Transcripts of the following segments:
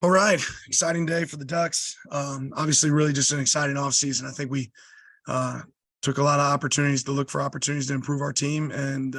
All right, exciting day for the Ducks. Obviously, really just an exciting offseason. I think we uh, took a lot of opportunities to look for opportunities to improve our team, and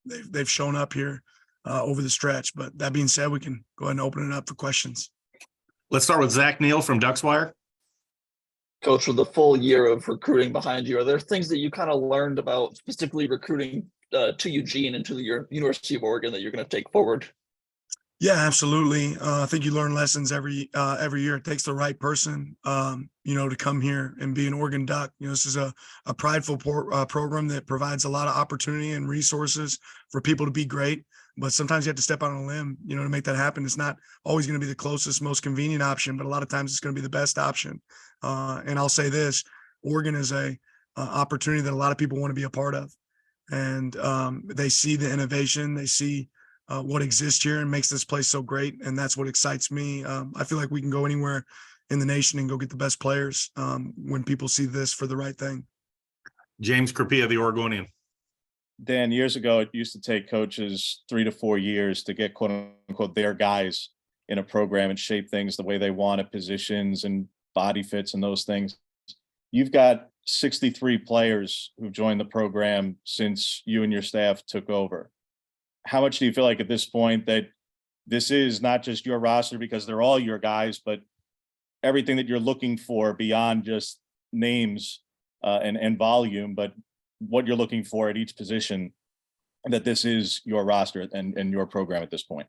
they've shown up here over the stretch. But that being said, we can go ahead and open it up for questions. Let's start with Zach Neal from Duckswire. Coach, with a full year of recruiting behind you, are there things that you kind of learned about specifically recruiting to Eugene and to the University of Oregon that you're going to take forward? Yeah, absolutely. I think you learn lessons every year. It takes the right person, to come here and be an Oregon Duck. This is a prideful program that provides a lot of opportunity and resources for people to be great. But sometimes you have to step out on a limb, to make that happen. It's not always going to be the closest, most convenient option, but a lot of times it's going to be the best option. And I'll say this: Oregon is a opportunity that a lot of people want to be a part of, and they see the innovation, they see what exists here and makes this place so great. And that's what excites me. I feel like we can go anywhere in the nation and go get the best players when people see this for the right thing. James Crapia, the Oregonian. Dan, years ago, it used to take coaches 3 to 4 years to get quote unquote their guys in a program and shape things the way they want at positions and body fits and those things. You've got 63 players who've joined the program since you and your staff took over. How much do you feel like at this point that this is not just your roster because they're all your guys, but everything that you're looking for beyond just names and volume, but what you're looking for at each position, and that this is your roster and your program at this point?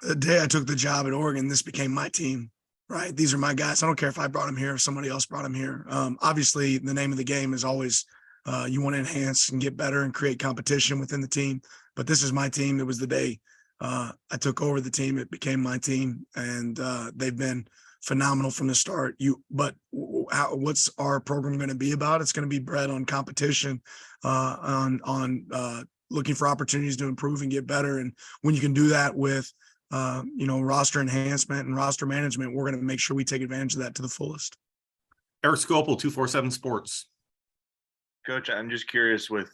The day I took the job at Oregon, this became my team, right? These are my guys. I don't care if I brought them here, if somebody else brought them here. Obviously, the name of the game is always you want to enhance and get better and create competition within the team. But this is my team. It was the day I took over the team. It became my team, and they've been phenomenal from the start. What's our program going to be about? It's going to be bred on competition, on looking for opportunities to improve and get better. And when you can do that with, roster enhancement and roster management, we're going to make sure we take advantage of that to the fullest. Eric Scopel, 247 Sports. Coach, I'm just curious with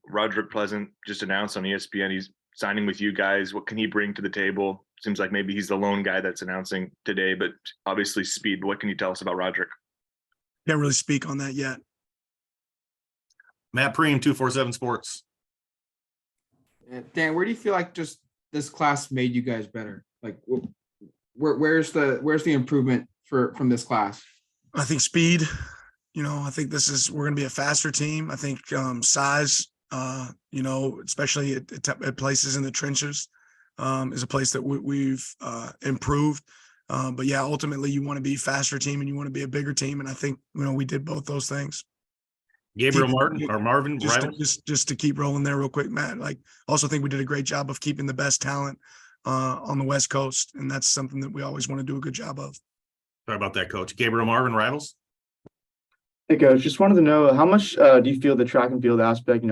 Roderick Pleasant just announced on ESPN he's signing with you guys. What can he bring to the table? Seems like maybe he's the lone guy that's announcing today, but obviously speed. What can you tell us about Roderick? Can't really speak on that yet. Matt Preem, 247 Sports. Dan, where do you feel like just this class made you guys better? Like, where's the improvement from this class? I think speed. I think we're going to be a faster team. I think size, especially at places in the trenches, is a place that we've improved. But yeah, ultimately you want to be a faster team and you want to be a bigger team. And I think, we did both those things. Gabriel Martin or Marvin, just to keep rolling there real quick, Matt. Also think we did a great job of keeping the best talent on the West Coast. And that's something that we always want to do a good job of. Sorry about that, Coach. Gabriel Marvin, Rivals. Hey, Coach, just wanted to know how much do you feel the track and field aspect,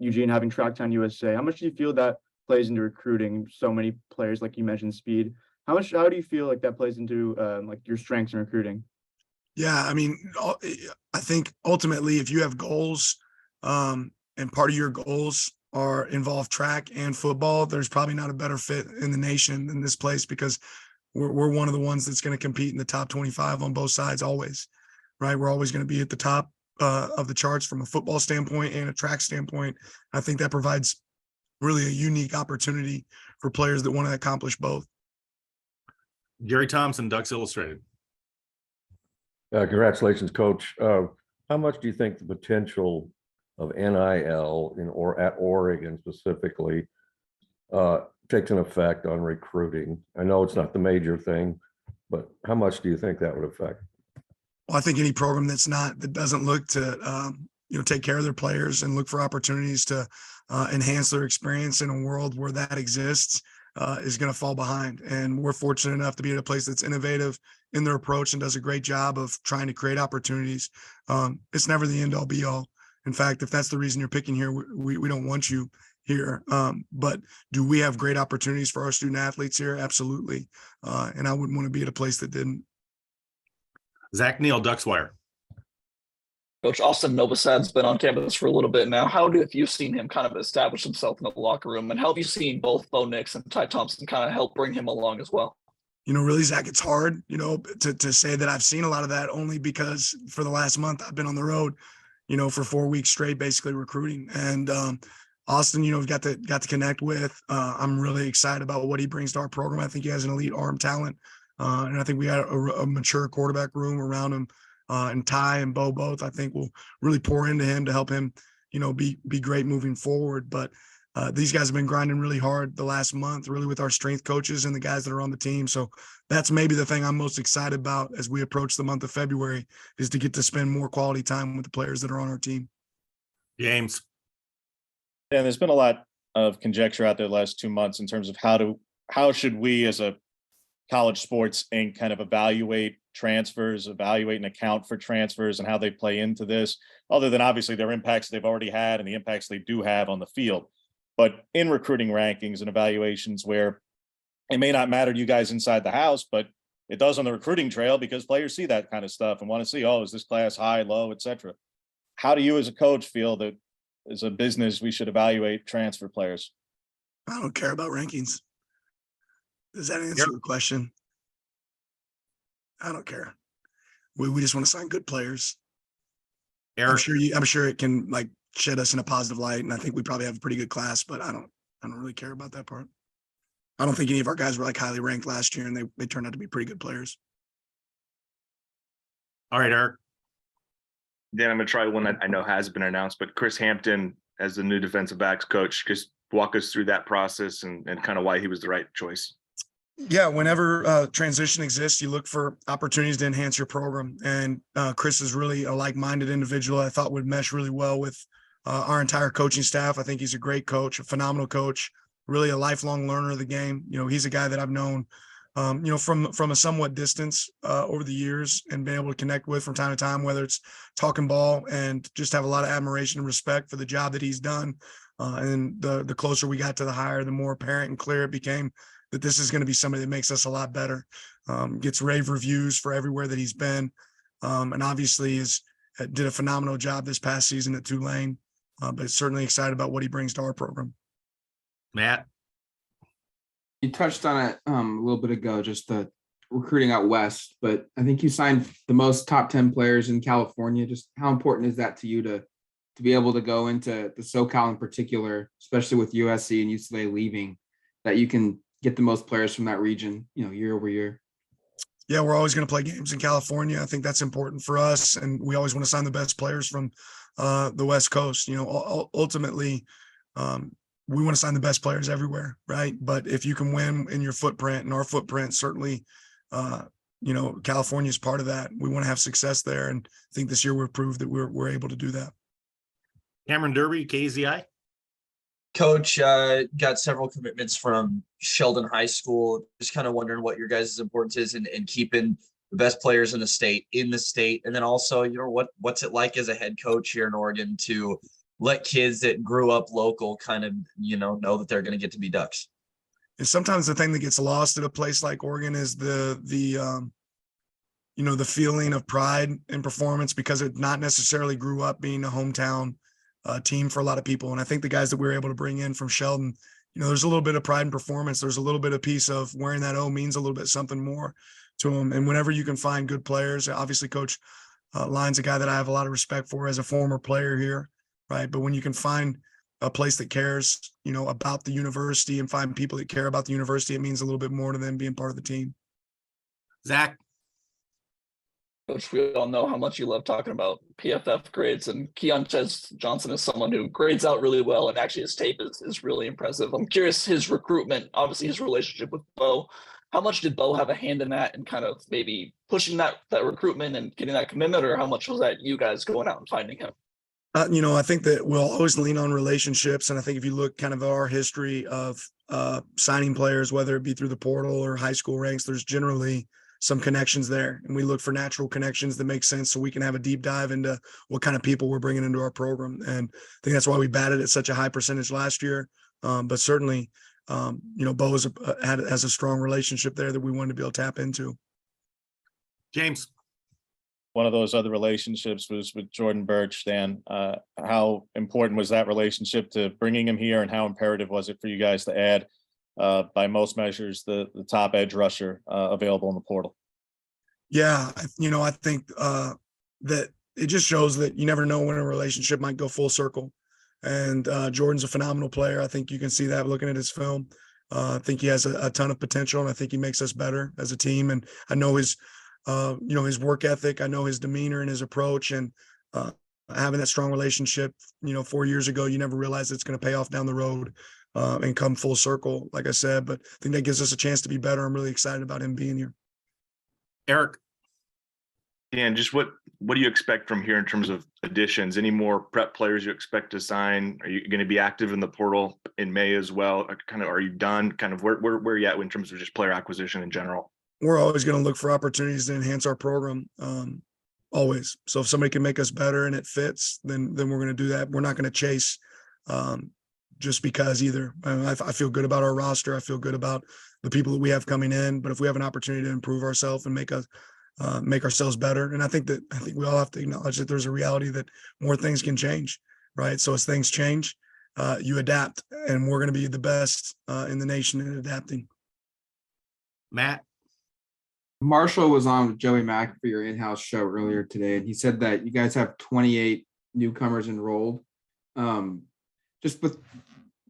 Eugene having Tracktown USA, how much do you feel that plays into recruiting so many players, like you mentioned, speed? How do you feel like that plays into your strengths in recruiting? Yeah, I think ultimately if you have goals and part of your goals involve track and football, there's probably not a better fit in the nation than this place, because we're one of the ones that's going to compete in the top 25 on both sides always. Right, we're always going to be at the top of the charts from a football standpoint and a track standpoint. I think that provides really a unique opportunity for players that want to accomplish both. Jerry Thompson, Ducks Illustrated. Congratulations, Coach. How much do you think the potential of NIL at Oregon specifically takes an effect on recruiting? I know it's not the major thing, but how much do you think that would affect? Well, I think any program that doesn't look to take care of their players and look for opportunities to enhance their experience in a world where that exists is going to fall behind. And we're fortunate enough to be at a place that's innovative in their approach and does a great job of trying to create opportunities. It's never the end all be all. In fact, if that's the reason you're picking here, we don't want you here. But do we have great opportunities for our student athletes here? Absolutely. And I wouldn't want to be at a place that didn't. Zach Neal, Duckswire. Coach, Austin Novosad's been on campus for a little bit now. How have you seen him kind of establish himself in the locker room? And how have you seen both Bo Nix and Ty Thompson kind of help bring him along as well? really, Zach, it's hard, to say that I've seen a lot of that, only because for the last month I've been on the road, for 4 weeks straight, basically recruiting. And Austin, we've got to connect with. I'm really excited about what he brings to our program. I think he has an elite arm talent, and I think we got a mature quarterback room around him. And Ty and Bo both, I think, will really pour into him to help him, be great moving forward. But these guys have been grinding really hard the last month, really, with our strength coaches and the guys that are on the team. So that's maybe the thing I'm most excited about as we approach the month of February, is to get to spend more quality time with the players that are on our team. James. And there's been a lot of conjecture out there the last 2 months in terms of how should we as a college sports Inc. kind of evaluate transfers, evaluate and account for transfers and how they play into this, other than obviously their impacts they've already had and the impacts they do have on the field. But in recruiting rankings and evaluations where it may not matter to you guys inside the house, but it does on the recruiting trail, because players see that kind of stuff and want to see, oh, is this class high, low, etc. How do you as a coach feel that as a business we should evaluate transfer players? I don't care about rankings. Does that answer your question? I don't care. We just want to sign good players. I'm sure it can shed us in a positive light, and I think we probably have a pretty good class, but I don't really care about that part. I don't think any of our guys were highly ranked last year, and they turned out to be pretty good players. All right, Eric. Dan, I'm going to try one that I know has been announced, but Chris Hampton as the new defensive backs coach, just walk us through that process and kind of why he was the right choice. Yeah, whenever transition exists, you look for opportunities to enhance your program. And Chris is really a like-minded individual I thought would mesh really well with our entire coaching staff. I think he's a great coach, a phenomenal coach, really a lifelong learner of the game. He's a guy that I've known, from a somewhat distance over the years, and been able to connect with from time to time, whether it's talking ball, and just have a lot of admiration and respect for the job that he's done. And the closer we got to the hire, the more apparent and clear it became that this is going to be somebody that makes us a lot better. Gets rave reviews for everywhere that he's been. And obviously did a phenomenal job this past season at Tulane, but certainly excited about what he brings to our program. Matt. You touched on it a little bit ago, just the recruiting out west, but I think you signed the most top 10 players in California. Just how important is that to you to be able to go into the SoCal in particular, especially with USC and UCLA leaving, that you can get the most players from that region, year over year? Yeah, we're always going to play games in California. I think that's important for us, and we always want to sign the best players from the West Coast. Ultimately, we want to sign the best players everywhere, right? But if you can win in your footprint, and our footprint, certainly, California is part of that. We want to have success there, and I think this year we've proved that we're able to do that. Cameron Derby, KZI. Coach, got several commitments from Sheldon High School. Just kind of wondering what your guys' importance is in keeping the best players in the state. And then also, what's it like as a head coach here in Oregon to let kids that grew up local kind of, know that they're going to get to be Ducks? And sometimes the thing that gets lost at a place like Oregon is the feeling of pride and performance, because it not necessarily grew up being a hometown team for a lot of people. And I think the guys that we were able to bring in from Sheldon, there's a little bit of pride and performance. There's a little bit of piece of wearing that O means a little bit something more to them. And whenever you can find good players, obviously Coach Lyon's a guy that I have a lot of respect for as a former player here, right? But when you can find a place that cares, about the university, and find people that care about the university, it means a little bit more to them being part of the team. Zach. Coach, we all know how much you love talking about PFF grades, and Keon Johnson is someone who grades out really well, and actually his tape is really impressive. I'm curious, his recruitment, obviously his relationship with Bo, how much did Bo have a hand in that and kind of maybe pushing that recruitment and getting that commitment, or how much was that you guys going out and finding him? I think that we'll always lean on relationships. And I think if you look kind of at our history of signing players, whether it be through the portal or high school ranks, there's generally some connections there, and we look for natural connections that make sense so we can have a deep dive into what kind of people we're bringing into our program. And I think that's why we batted at such a high percentage last year. But certainly, Bo has a strong relationship there that we wanted to be able to tap into. James. One of those other relationships was with Jordan Birch, Dan. How important was that relationship to bringing him here, and how imperative was it for you guys to add by most measures, the top edge rusher available in the portal. Yeah, I think that it just shows that you never know when a relationship might go full circle. And Jordan's a phenomenal player. I think you can see that looking at his film. I think he has a ton of potential, and I think he makes us better as a team. And I know his, his work ethic. I know his demeanor and his approach, and having that strong relationship. 4 years ago, you never realized it's going to pay off down the road and come full circle, like I said. But I think that gives us a chance to be better. I'm really excited about him being here. Eric, Dan, just what do you expect from here in terms of additions? Any more prep players you expect to sign? Are you going to be active in the portal in May as well? Are you done? Where are you at in terms of just player acquisition in general? We're always going to look for opportunities to enhance our program. Always. So if somebody can make us better and it fits, then we're going to do that. We're not going to chase just because either. I feel good about our roster. I feel good about the people that we have coming in. But if we have an opportunity to improve ourselves and make ourselves better, and I think we all have to acknowledge that there's a reality that more things can change, right? So as things change, you adapt, and we're going to be the best in the nation in adapting. Matt, Marshall was on with Joey Mack for your in-house show earlier today, and he said that you guys have 28 newcomers enrolled. Just with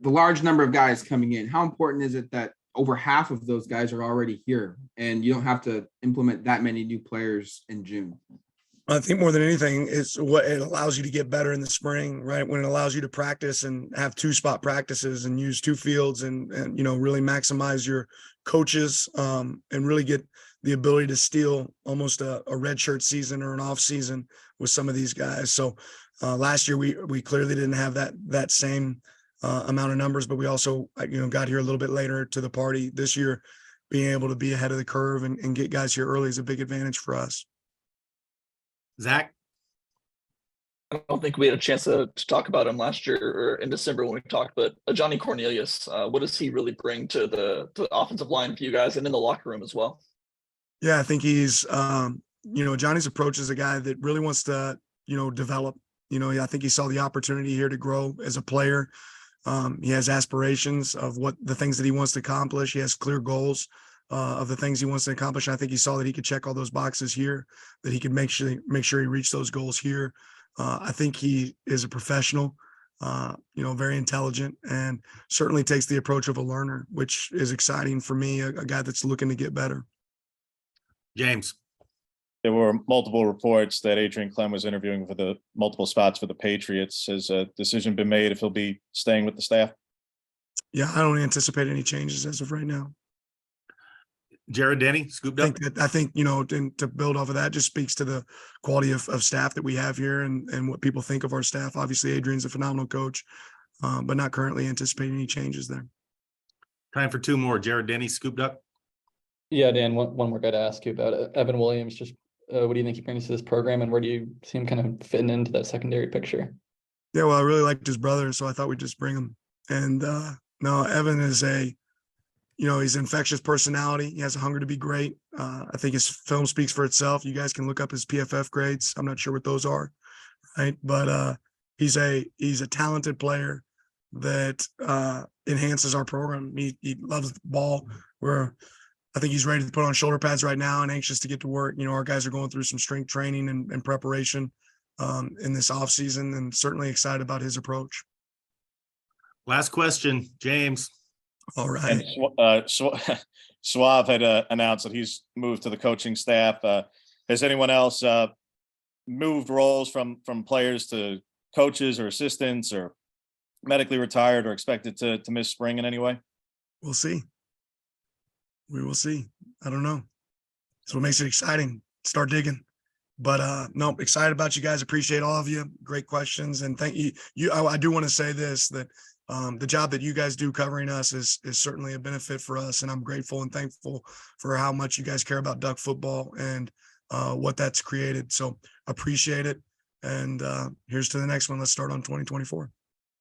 the large number of guys coming in, how important is it that over half of those guys are already here and you don't have to implement that many new players in June? I think more than anything, it's what it allows you to get better in the spring, right? When it allows you to practice and have 2-spot practices and use 2 fields and really maximize your coaches and really get the ability to steal almost a redshirt season or an off season with some of these guys. So last year we clearly didn't have that same amount of numbers, but we also got here a little bit later to the party. This year, being able to be ahead of the curve and get guys here early is a big advantage for us. Zach, I don't think we had a chance to talk about him last year or in December when we talked, but Johnny Cornelius, what does he really bring to the offensive line for you guys and in the locker room as well? Yeah, I think he's, Johnny's approach is a guy that really wants to, develop. I think he saw the opportunity here to grow as a player. He has aspirations of what the things that he wants to accomplish. He has clear goals of the things he wants to accomplish. And I think he saw that he could check all those boxes here, that he could make sure he reached those goals here. I think he is a professional, very intelligent, and certainly takes the approach of a learner, which is exciting for me, a guy that's looking to get better. James, There were multiple reports that Adrian Clem was interviewing for the multiple spots for the Patriots. Has a decision been made if he'll be staying with the staff? Yeah, I don't anticipate any changes as of right now. Jared Denny, scooped up. I think, and to build off of that just speaks to the quality of staff that we have here and what people think of our staff. Obviously, Adrian's a phenomenal coach, but not currently anticipating any changes there. Time for 2 more. Jared Denny, scooped up. Yeah, Dan, one more guy to ask you about. Evan Williams, just what do you think he brings to this program, and where do you see him kind of fitting into that secondary picture? Yeah, well, I really liked his brother, so I thought we'd just bring him. And no, Evan is he's an infectious personality. He has a hunger to be great. I think his film speaks for itself. You guys can look up his PFF grades. I'm not sure what those are, right? But he's a talented player that enhances our program. He loves the ball. I think he's ready to put on shoulder pads right now and anxious to get to work. Our guys are going through some strength training and preparation in this off season, and certainly excited about his approach. Last question, James. All right. And Suave had announced that he's moved to the coaching staff. Has anyone else moved roles from players to coaches or assistants or medically retired or expected to miss spring in any way? We'll see. We will see. I don't know. So it makes it exciting. Start digging. But no, excited about you guys. Appreciate all of you. Great questions. And thank you. I do want to say this, that the job that you guys do covering us is certainly a benefit for us. And I'm grateful and thankful for how much you guys care about Duck football and what that's created. So appreciate it. And here's to the next one. Let's start on 2024.